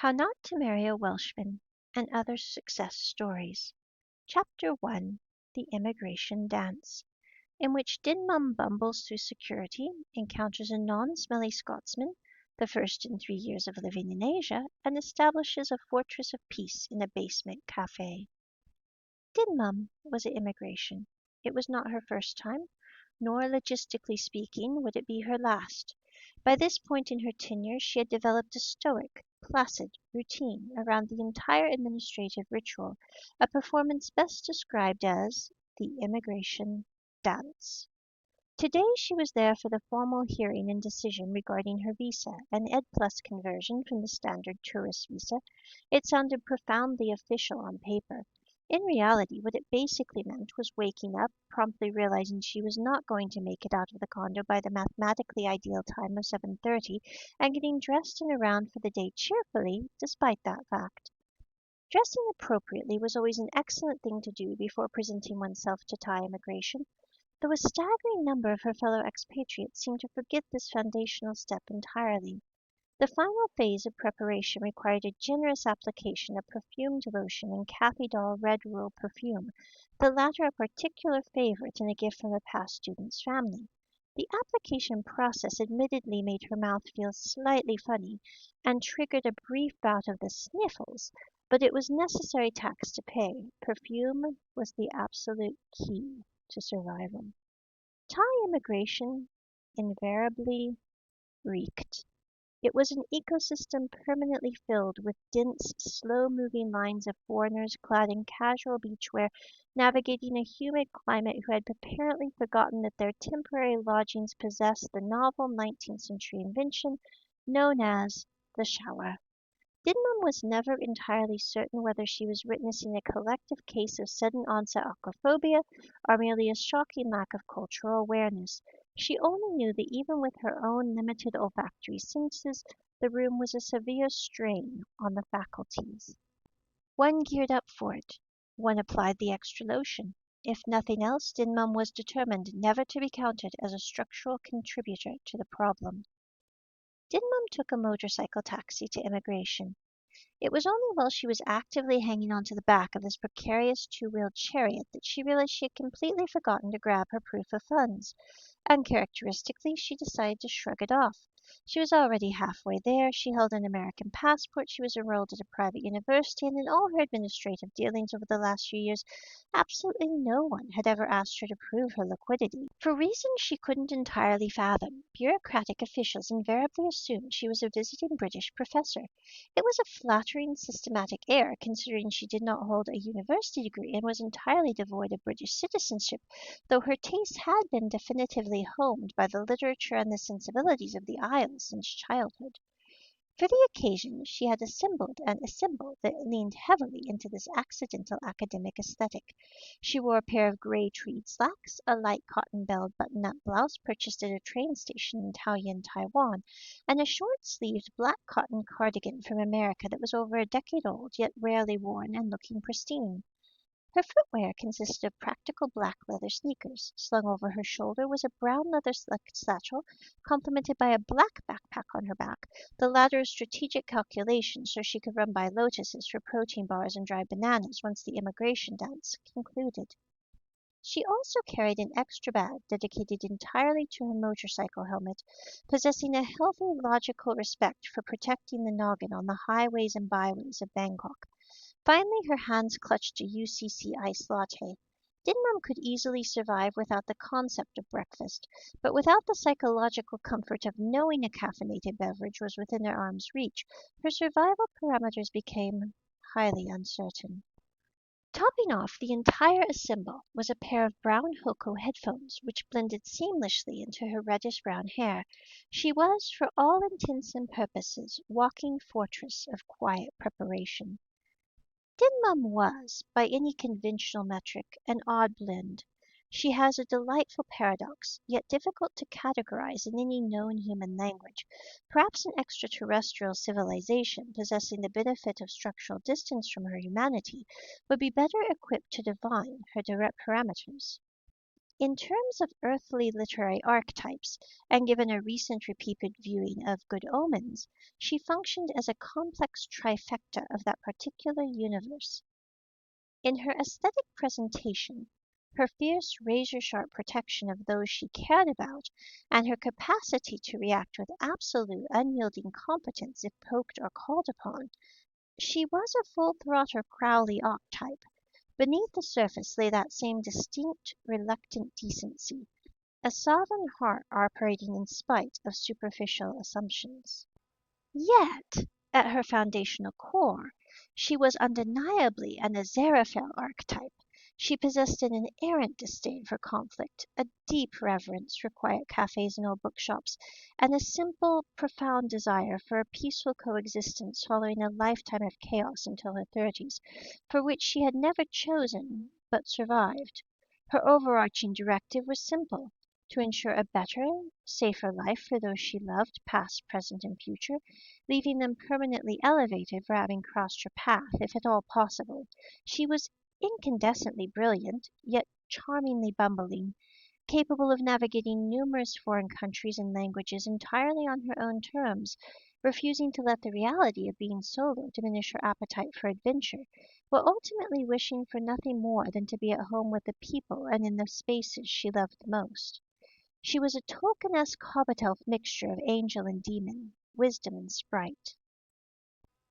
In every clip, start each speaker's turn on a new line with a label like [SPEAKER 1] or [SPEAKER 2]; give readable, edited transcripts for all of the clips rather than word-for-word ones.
[SPEAKER 1] How Not to Marry a Welshman and Other Success Stories. Chapter 1. The Immigration Dance, in which Dinmum bumbles through security, encounters a non-smelly Scotsman, the first in 3 years of living in Asia, and establishes a fortress of peace in a basement café. Dinmum was at immigration. It was not her first time, nor, logistically speaking, would it be her last. By this point in her tenure she had developed a stoic, placid routine around the entire administrative ritual, a performance best described as the immigration dance. Today she was there for the formal hearing and decision regarding her visa, an Ed Plus conversion from the standard tourist visa. It sounded profoundly official on paper. In reality, what it basically meant was waking up, promptly realizing she was not going to make it out of the condo by the mathematically ideal time of 7:30, and getting dressed and around for the day cheerfully, despite that fact. Dressing appropriately was always an excellent thing to do before presenting oneself to Thai immigration, though a staggering number of her fellow expatriates seemed to forget this foundational step entirely. The final phase of preparation required a generous application of perfumed lotion and Kathy Doll Red Royal perfume, the latter a particular favorite and a gift from a past student's family. The application process admittedly made her mouth feel slightly funny and triggered a brief bout of the sniffles, but it was necessary tax to pay. Perfume was the absolute key to survival. Thai immigration invariably reeked. It was an ecosystem permanently filled with dense, slow-moving lines of foreigners clad in casual beachwear navigating a humid climate who had apparently forgotten that their temporary lodgings possessed the novel 19th century invention known as the shower. Didmum was never entirely certain whether she was witnessing a collective case of sudden onset aquaphobia or merely a shocking lack of cultural awareness. She only knew that even with her own limited olfactory senses, the room was a severe strain on the faculties. One geared up for it. One applied the extra lotion. If nothing else, Dinmum was determined never to be counted as a structural contributor to the problem. Dinmum took a motorcycle taxi to immigration. It was only while she was actively hanging onto the back of this precarious two-wheeled chariot that she realized she had completely forgotten to grab her proof of funds. Uncharacteristically, she decided to shrug it off. She was already halfway there. She held an American passport. She was enrolled at a private university, and in all her administrative dealings over the last few years, absolutely no one had ever asked her to prove her liquidity. For reasons she couldn't entirely fathom, bureaucratic officials invariably assumed she was a visiting British professor. It was a flattering, systematic air, considering she did not hold a university degree and was entirely devoid of British citizenship, though her tastes had been definitively homed by the literature and the sensibilities of the Isles since childhood. For the occasion she had assembled an ensemble that leaned heavily into this accidental academic aesthetic. She wore a pair of gray tweed slacks, a light cotton-belled button-up blouse purchased at a train station in Taoyuan, Taiwan, and a short-sleeved black cotton cardigan from America that was over a decade old, yet rarely worn and looking pristine. Her footwear consisted of practical black leather sneakers. Slung over her shoulder was a brown leather satchel, complemented by a black backpack on her back, the latter a strategic calculation so she could run by Lotuses for protein bars and dried bananas once the immigration dance concluded. She also carried an extra bag dedicated entirely to her motorcycle helmet, possessing a healthy logical respect for protecting the noggin on the highways and byways of Bangkok. Finally, her hands clutched a UCC iced latte. Dinmum could easily survive without the concept of breakfast, but without the psychological comfort of knowing a caffeinated beverage was within her arm's reach, her survival parameters became highly uncertain. Topping off the entire ensemble was a pair of brown Hoco headphones, which blended seamlessly into her reddish-brown hair. She was, for all intents and purposes, walking fortress of quiet preparation. Dinmum was, by any conventional metric, an odd blend. She has a delightful paradox, yet difficult to categorize in any known human language. Perhaps an extraterrestrial civilization, possessing the benefit of structural distance from her humanity, would be better equipped to divine her direct parameters. In terms of earthly literary archetypes, and given a recent repeated viewing of Good Omens, she functioned as a complex trifecta of that particular universe. In her aesthetic presentation, her fierce razor-sharp protection of those she cared about, and her capacity to react with absolute unyielding competence if poked or called upon, she was a full-throttle Crowley archetype. Beneath the surface lay that same distinct, reluctant decency, a sovereign heart operating in spite of superficial assumptions. Yet, at her foundational core, she was undeniably an Aziraphale archetype. She possessed an inerrant disdain for conflict, a deep reverence for quiet cafes and old bookshops, and a simple, profound desire for a peaceful coexistence following a lifetime of chaos until her 30s, for which she had never chosen but survived. Her overarching directive was simple: to ensure a better, safer life for those she loved, past, present, and future, leaving them permanently elevated for having crossed her path, if at all possible. She was incandescently brilliant, yet charmingly bumbling, capable of navigating numerous foreign countries and languages entirely on her own terms, refusing to let the reality of being solo diminish her appetite for adventure, but ultimately wishing for nothing more than to be at home with the people and in the spaces she loved the most. She was a Tolkienesque hobbit elf mixture of angel and demon, wisdom and sprite.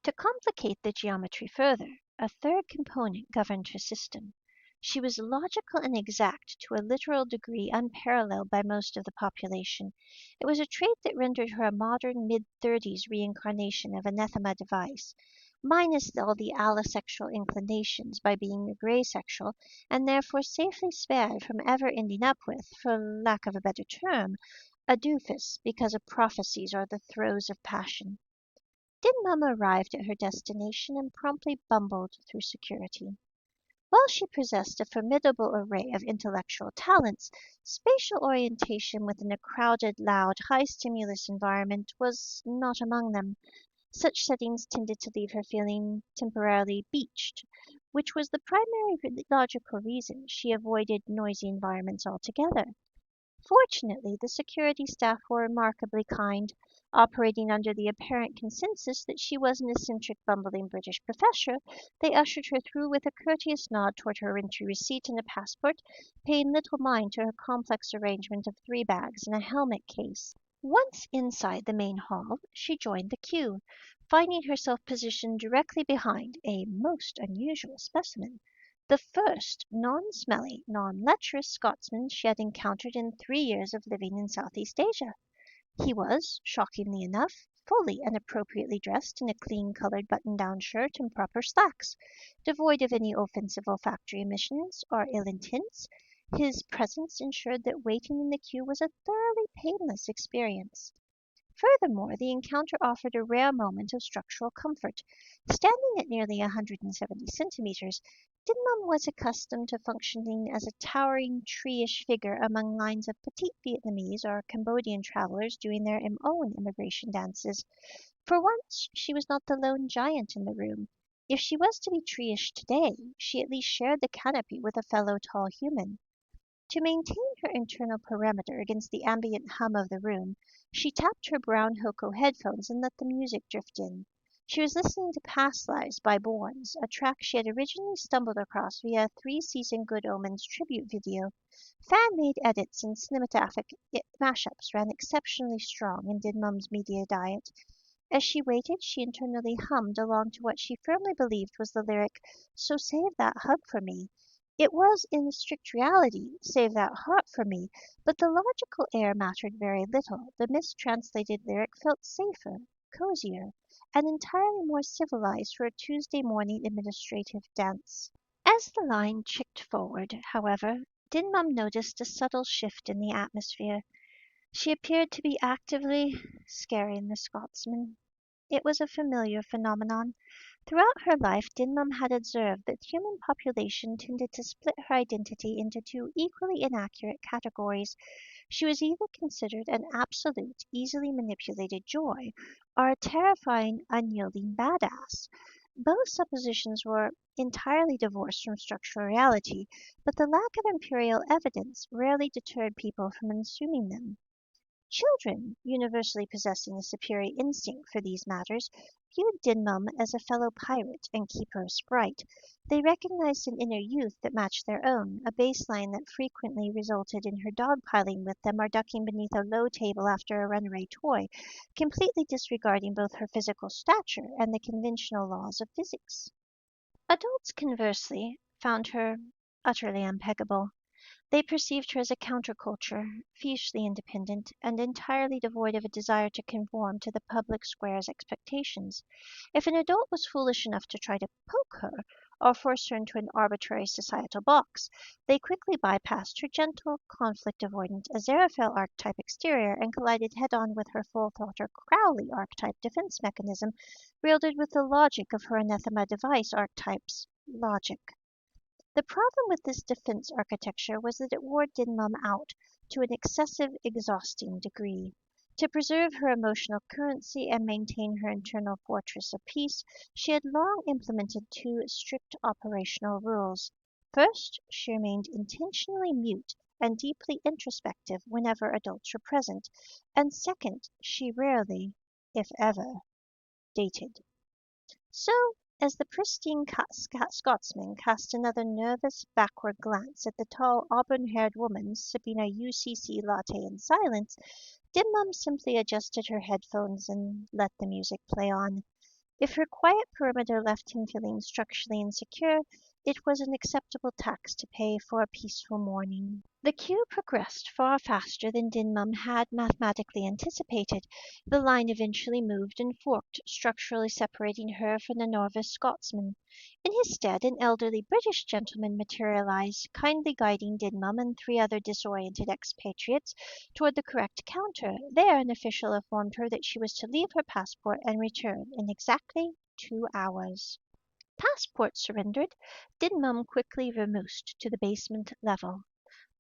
[SPEAKER 1] To complicate the geometry further, a third component governed her system. She was logical and exact to a literal degree unparalleled by most of the population. It was a trait that rendered her a modern mid-30s reincarnation of anathema device, minus all the allosexual inclinations by being a gray sexual, and therefore safely spared from ever ending up with, for lack of a better term, a doofus because of prophecies or the throes of passion. Dinmum arrived at her destination and promptly bumbled through security. While she possessed a formidable array of intellectual talents, spatial orientation within a crowded, loud, high-stimulus environment was not among them. Such settings tended to leave her feeling temporarily beached, which was the primary logical reason she avoided noisy environments altogether. Fortunately, the security staff were remarkably kind, operating under the apparent consensus that she was an eccentric, bumbling British professor. They ushered her through with a courteous nod toward her entry receipt and a passport, paying little mind to her complex arrangement of 3 bags and a helmet case. Once inside the main hall, she joined the queue, finding herself positioned directly behind a most unusual specimen, the first non-smelly, non-lecherous Scotsman she had encountered in 3 years of living in Southeast Asia. He was, shockingly enough, fully and appropriately dressed in a clean-colored button-down shirt and proper slacks, devoid of any offensive olfactory emissions or ill intents. His presence ensured that waiting in the queue was a thoroughly painless experience. Furthermore, the encounter offered a rare moment of structural comfort. Standing at nearly 170 centimeters, Dinmum was accustomed to functioning as a towering tree-ish figure among lines of petite Vietnamese or Cambodian travelers doing their own immigration dances. For once, she was not the lone giant in the room. If she was to be tree-ish today, she at least shared the canopy with a fellow tall human. To maintain her internal perimeter against the ambient hum of the room, she tapped her brown Hoko headphones and let the music drift in. She was listening to Past Lives by Bournes, a track she had originally stumbled across via a 3-season Good Omens tribute video. Fan-made edits and cinematographic mashups ran exceptionally strong in Dinmum's media diet. As she waited, she internally hummed along to what she firmly believed was the lyric, "So save that hug for me." It was, in strict reality, "Save that heart for me," but the logical air mattered very little. The mistranslated lyric felt safer, cozier, and entirely more civilized for a Tuesday morning administrative dance. As the line chicked forward, however, Dinmum noticed a subtle shift in the atmosphere. She appeared to be actively scaring the Scotsman. It was a familiar phenomenon. Throughout her life, Dinmum had observed that the human population tended to split her identity into 2 equally inaccurate categories. She was either considered an absolute, easily manipulated joy, or a terrifying, unyielding badass. Both suppositions were entirely divorced from structural reality, but the lack of empirical evidence rarely deterred people from assuming them. Children, universally possessing a superior instinct for these matters, viewed Dinmum as a fellow pirate and keeper of sprite. They recognized an inner youth that matched their own, a baseline that frequently resulted in her dogpiling with them or ducking beneath a low table after a runaway toy, completely disregarding both her physical stature and the conventional laws of physics. Adults, conversely, found her utterly impeccable. They perceived her as a counterculture, fiercely independent, and entirely devoid of a desire to conform to the public square's expectations. If an adult was foolish enough to try to poke her, or force her into an arbitrary societal box, they quickly bypassed her gentle, conflict-avoidant Aziraphale archetype exterior and collided head-on with her full-throttle Crowley archetype defense mechanism, wielded with the logic of her anathema device archetype's logic. The problem with this defense architecture was that it wore Dinmum out to an excessive, exhausting degree. To preserve her emotional currency and maintain her internal fortress of peace, she had long implemented two strict operational rules. First, she remained intentionally mute and deeply introspective whenever adults were present, and second, she rarely, if ever, dated. So, as the pristine Scotsman cast another nervous backward glance at the tall auburn-haired woman sipping a UCC latte in silence, Dimum simply adjusted her headphones and let the music play on. If her quiet perimeter left him feeling structurally insecure, it was an acceptable tax to pay for a peaceful morning. The queue progressed far faster than Dinmum had mathematically anticipated. The line eventually moved and forked, structurally separating her from the novice Scotsman. In his stead, an elderly British gentleman materialized, kindly guiding Dinmum and three other disoriented expatriates toward the correct counter. There, an official informed her that she was to leave her passport and return in exactly 2 hours. Passport surrendered, Dinmum quickly remoused to the basement level.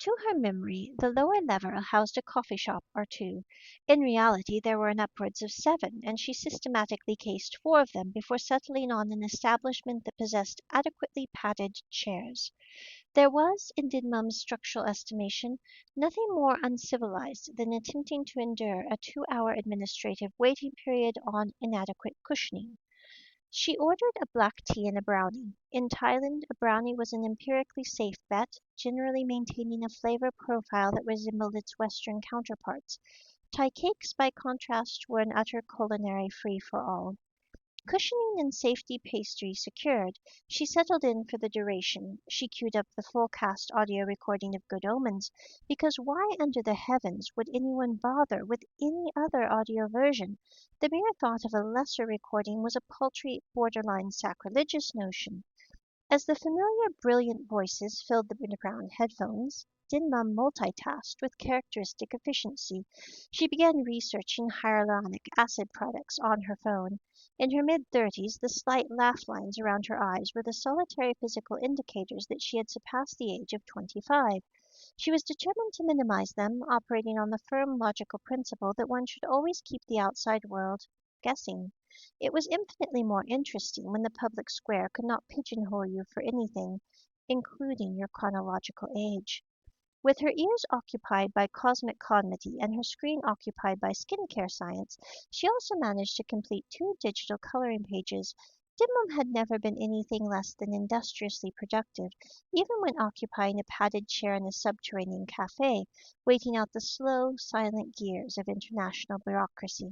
[SPEAKER 1] To her memory, the lower level housed a coffee shop or two. In reality, there were an upwards of 7, and she systematically cased 4 of them before settling on an establishment that possessed adequately padded chairs. There was, in Didmum's structural estimation, nothing more uncivilized than attempting to endure a 2-hour administrative waiting period on inadequate cushioning. She ordered a black tea and a brownie. In Thailand, a brownie was an empirically safe bet, generally maintaining a flavor profile that resembled its Western counterparts. Thai cakes, by contrast, were an utter culinary free-for-all. Cushioning and safety pastry secured, she settled in for the duration. She queued up the full cast audio recording of Good Omens, because why under the heavens would anyone bother with any other audio version? The mere thought of a lesser recording was a paltry, borderline sacrilegious notion. As the familiar brilliant voices filled the background headphones, Dinmum multitasked with characteristic efficiency. She began researching hyaluronic acid products on her phone. In her mid-30s, the slight laugh lines around her eyes were the solitary physical indicators that she had surpassed the age of 25. She was determined to minimize them, operating on the firm logical principle that one should always keep the outside world guessing. It was infinitely more interesting when the public square could not pigeonhole you for anything, including your chronological age. With her ears occupied by cosmic comedy and her screen occupied by skincare science, she also managed to complete 2 digital coloring pages. Dimum had never been anything less than industriously productive, even when occupying a padded chair in a subterranean café, waiting out the slow, silent gears of international bureaucracy.